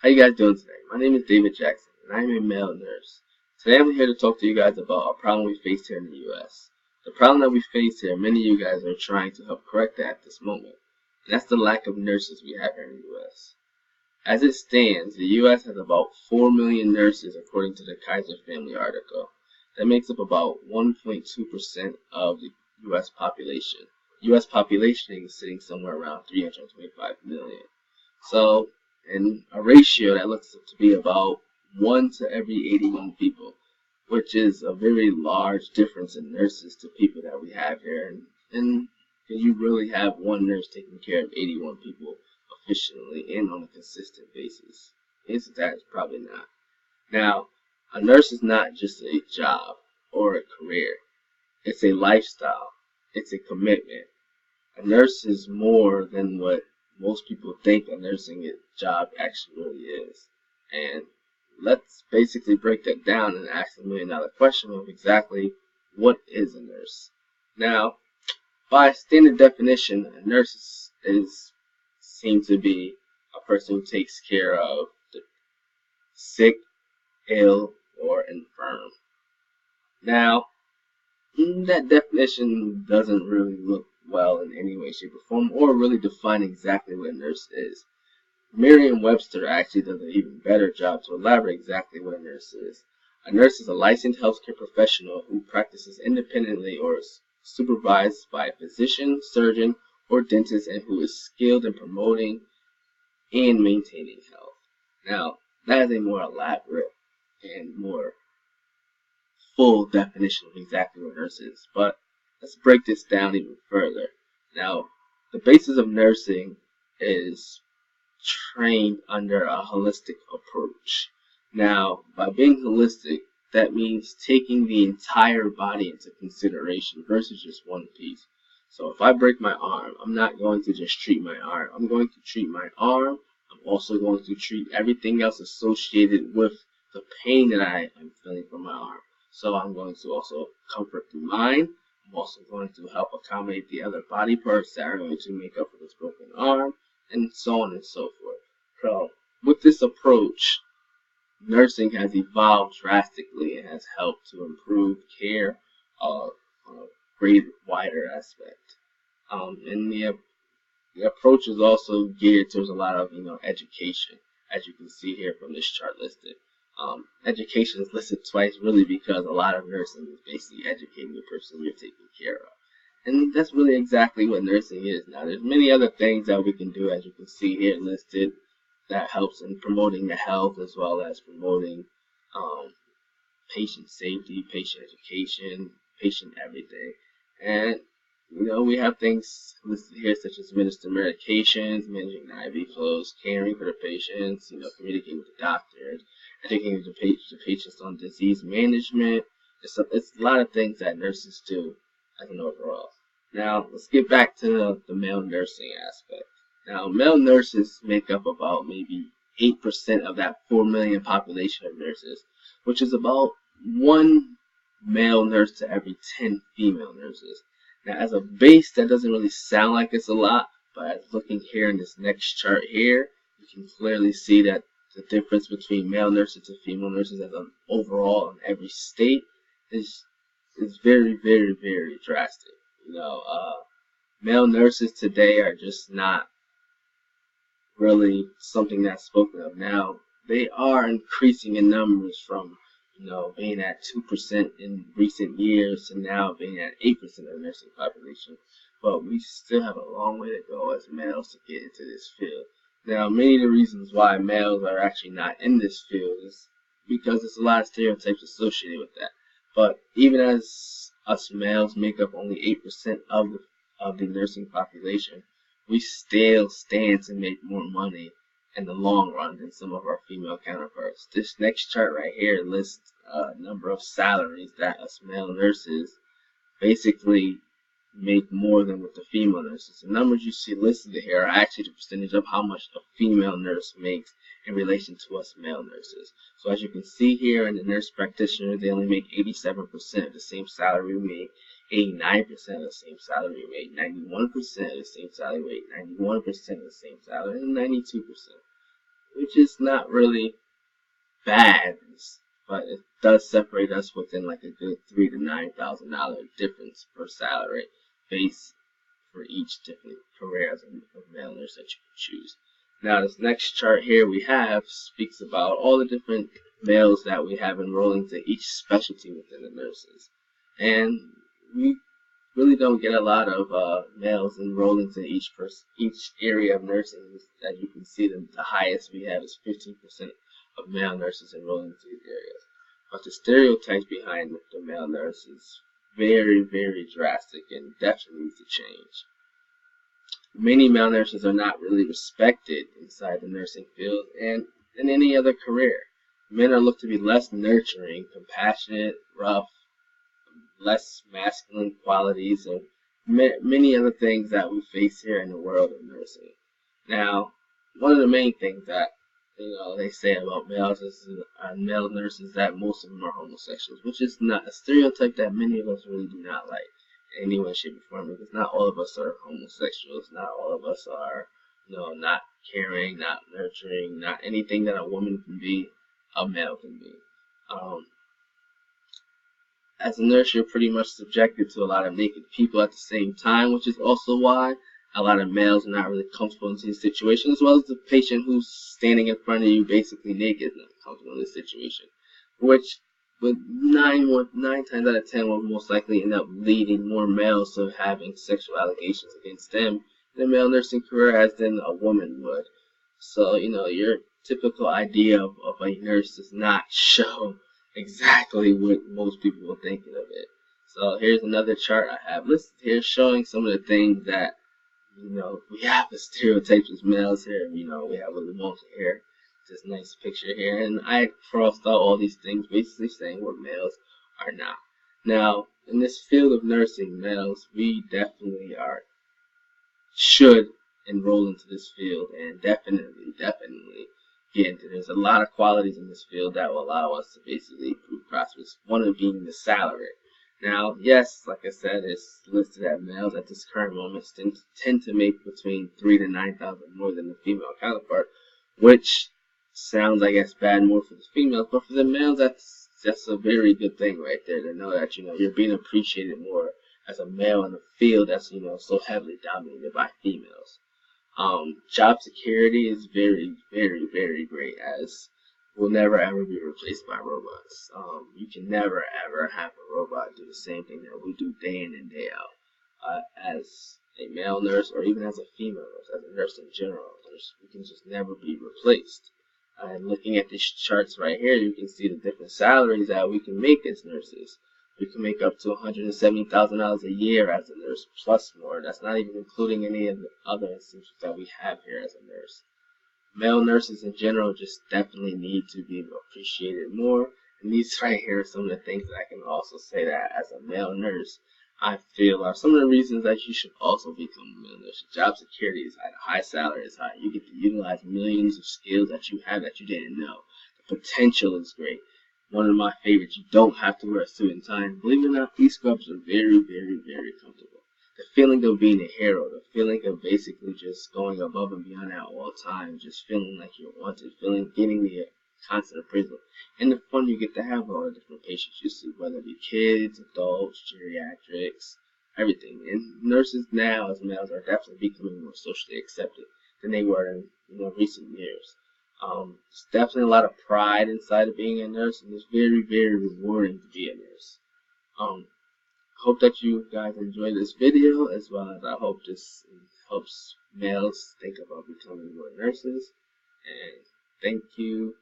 How you guys doing today? My name is David Jackson, and I'm a male nurse. Today I'm here to talk to you guys about a problem we face here in the U.S. The problem that we face here, many of you guys are trying to help correct that at this moment, and that's the lack of nurses we have here in the U.S. As it stands, the U.S. has about 4 million nurses according to the Kaiser Family article. That makes up about 1.2% of the U.S. population. U.S. population is sitting somewhere around 325 million. So, in a ratio that looks to be about 1 to every 81 people, which is a very large difference in nurses to people that we have here. And can you really have one nurse taking care of 81 people efficiently and on a consistent basis? The answer to that is probably not. Now, a nurse is not just a job or a career. It's a lifestyle. It's a commitment. A nurse is more than what most people think a nursing job actually really is. And let's basically break that down and ask the million-dollar question of exactly what is a nurse. Now, by standard definition, a nurse is seen to be a person who takes care of the sick, ill, or infirm. Now, that definition doesn't really look well in any way, shape, or form, or really define exactly what a nurse is. Merriam-Webster actually does an even better job to elaborate exactly what a nurse is. A nurse is a licensed healthcare professional who practices independently or is supervised by a physician, surgeon, or dentist, and who is skilled in promoting and maintaining health. Now, that is a more elaborate and more full definition of exactly what nurse is, but let's break this down even further. Now, the basis of nursing is trained under a holistic approach. Now, by being holistic, that means taking the entire body into consideration versus just one piece. So if I break my arm, I'm not going to just treat my arm. I'm going to treat my arm. I'm also going to treat everything else associated with the pain that I am feeling from my arm. So I'm going to also comfort the mind. I'm also going to help accommodate the other body parts that are going to make up for this broken arm, and so on and so forth. So with this approach, nursing has evolved drastically and has helped to improve care on a great wider aspect. And the approach is also geared towards a lot of education, as you can see here from this chart listed. Education is listed twice really because a lot of nursing is basically educating the person you're taking care of. And that's really exactly what nursing is. Now, there's many other things that we can do, as you can see here listed, that helps in promoting the health as well as promoting patient safety, patient education, patient everything. And we have things listed here such as administer medications, managing the IV flows, caring for the patients, communicating with the doctors, educating the patients on disease management. It's a lot of things that nurses do as an overall. Now, let's get back to the male nursing aspect. Now, male nurses make up about maybe 8% of that 4 million population of nurses, which is about 1 male nurse to every 10 female nurses. Now, as a base, that doesn't really sound like it's a lot, but as looking here in this next chart here, you can clearly see that the difference between male nurses and female nurses as an overall in every state is very, very, very drastic. Male nurses today are just not really something that's spoken of. Now, they are increasing in numbers from being at 2% in recent years to now being at 8% of the nursing population. But we still have a long way to go as males to get into this field. Now, many of the reasons why males are actually not in this field is because there's a lot of stereotypes associated with that. But even as us males make up only 8% of the nursing population, we still stand to make more money in the long run than some of our female counterparts. This next chart right here lists a number of salaries that us male nurses basically make more than what the female nurses. The numbers you see listed here are actually the percentage of how much a female nurse makes in relation to us male nurses. So as you can see here in the nurse practitioner, they only make 87% of the same salary we make, 89% of the same salary we make, 91% of the same salary we make, 91% of the same salary, and 92%. which is not really bad, but it does separate us within like a good $3,000 to $9,000 difference per salary base for each different career as a male nurse that you can choose. Now, this next chart here we have speaks about all the different males that we have enrolling to each specialty within the nurses, and we really don't get a lot of males enrolling to each area of nursing. As you can see, the highest we have is 15% of male nurses enrolling into these areas. But the stereotypes behind the male nurse is very, very drastic and definitely needs to change. Many male nurses are not really respected inside the nursing field and in any other career. Men are looked to be less nurturing, compassionate, rough, less masculine qualities, and many other things that we face here in the world of nursing. Now, one of the main things that they say about males is male nurses that most of them are homosexuals, which is not a stereotype that many of us really do not like in any way, shape, or form. Because not all of us are homosexuals. Not all of us are, not caring, not nurturing, not anything that a woman can be, a male can be. As a nurse, you're pretty much subjected to a lot of naked people at the same time, which is also why a lot of males are not really comfortable in these situations, as well as the patient who's standing in front of you basically naked is not comfortable in this situation, which with 9 times out of 10 will most likely end up leading more males to having sexual allegations against them in a male nursing career as than a woman would. So, your typical idea of a nurse does not show exactly what most people are thinking of it. So here's another chart I have listed here showing some of the things that we have the stereotypes as males here. We have Willy Wonka here, this nice picture here, and I crossed out all these things basically saying what males are not. Now, in this field of nursing, males, we definitely should enroll into this field and definitely get into. There's a lot of qualities in this field that will allow us to basically prove prosperous. One of them being the salary. Now, yes, like I said, it's listed that males at this current moment tend to make between $3,000 to $9,000 more than the female counterpart, which sounds, I guess, bad more for the females, but for the males, that's a very good thing right there to know that you're being appreciated more as a male in a field that's so heavily dominated by females. Job security is very, very, very great, as will never ever be replaced by robots. You can never ever have a robot do the same thing that we do day in and day out. As a male nurse, or even as a female nurse, as a nurse in general, we can just never be replaced. And looking at these charts right here, you can see the different salaries that we can make as nurses. We can make up to $170,000 a year as a nurse, plus more. That's not even including any of the other institutions that we have here as a nurse. Male nurses in general just definitely need to be appreciated more. And these right here are some of the things that I can also say that as a male nurse, I feel are some of the reasons that you should also become a male nurse. Job security is high, the high salary is high. You get to utilize millions of skills that you have that you didn't know. The potential is great. One of my favorites, you don't have to wear a suit and tie. Believe it or not, these scrubs are very, very, very comfortable. The feeling of being a hero, the feeling of basically just going above and beyond at all times, just feeling like you're wanted, getting the constant appraisal, and the fun you get to have with all the different patients you see, whether it be kids, adults, geriatrics, everything. And nurses now, as males, are definitely becoming more socially accepted than they were in recent years. There's definitely a lot of pride inside of being a nurse, and it's very, very rewarding to be a nurse. Hope that you guys enjoy this video, as well as I hope this helps males think about becoming more nurses. And thank you